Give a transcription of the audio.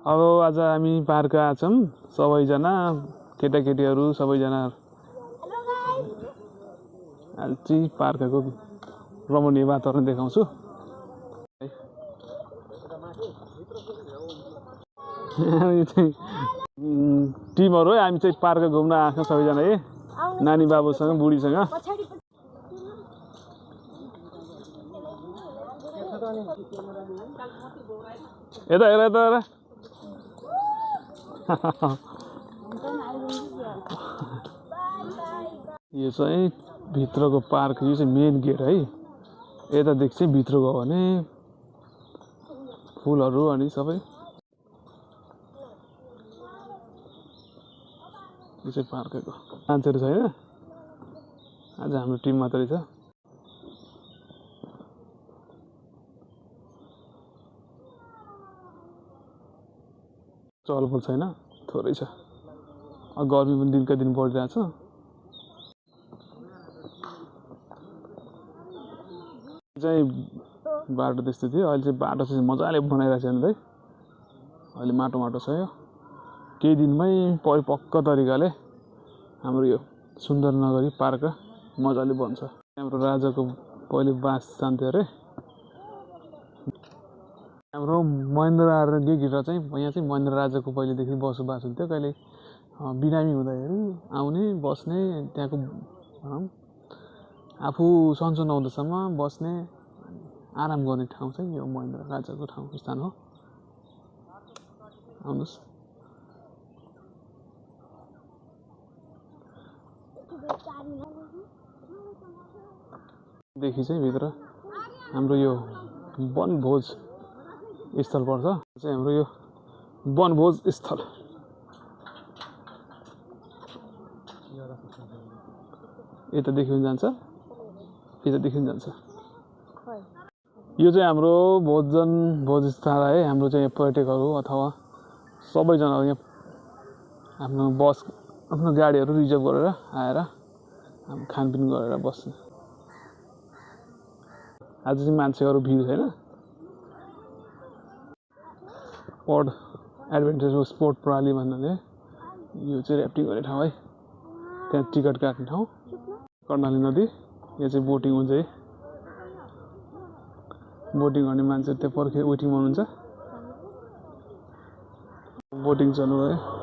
अब आज हामी पार्क आछौँ सबैजना केटाकेटीहरू सबैजना आज चाहिँ पार्कको रमणीय वातावरण देखाउँछु टिमहरु है हामी चाहिँ पार्क घुम्न आएको सबैजना है नानी बाबुसँग बुढीसँग यता हेर यता हेर यो चाहिँ भित्रको पार्क यो चाहिँ मेन गेट है यतादेखि चाहिँ भित्र गयो भने फुलहरु अनि सबै यो चाहिँ पार्कको मान्छेहरु छैन आज हाम्रो टिम मात्रै छ चलपुल छैन थोरै छ गर्मी पनि दिनका दिन बढिरहेछ चाहिँ बाटो त्यस्तो थियो अहिले चाहिँ बाटो चाहिँ मजाले बनाइरहेछ नि है अहिले माटो माटो छ यो केही दिनमै परिपक्क तरिकाले हाम्रो यो सुन्दरनगरी पार्क मजाले बन्छ हाम्रो राजाको पहिले बास जान्थ्यो अरे हाम्रो महेन्द्र गिर चाहिँ यहाँ चाहिँ महेन्द्र राजाको पहिलेदेखि बसोबास हुन्थ्यो कहिले बिरामी हुँदाखेरि आउने बस्ने त्यहाँको आफू सन्चो नहुँदासम्म बस्ने आराम गर्ने ठाउँ चाहिँ यो महेन्द्र राजाको ठाउँ स्थान हो आउनुस् देखि चाहिँ भित्र हाम्रो यो वनभोज स्थल पर्छ चाहिँ हाम्रो यो वनभोज स्थल यता देखिन जान्छ यता देखिन जान्छ यो चाहिँ हाम्रो भोज स्थल है हाम्रो चाहिँ पर्यटकहरू अथवा सबैजना यहाँ आफ्नो बस आफ्नो गाडीहरू रिजर्भ गरेर आएर खानपिन गरेर बस्छ आज चाहिँ मान्छेहरू भिड छैन स्पोर्ट एडभेन्चर स्पोर्ट प्रणाली भन्नाले यो चाहिँ ऱ्याफ्टिङ गर्ने ठाउँ है त्यहाँ टिकट काट्ने ठाउँ कर्णाली नदी यहाँ चाहिँ बोटिङ हुन्छ है बोटिङ गर्ने मान्छे त्यहाँ पर्खे वेटिङमा हुनुहुन्छ बोटिङ चल्नु है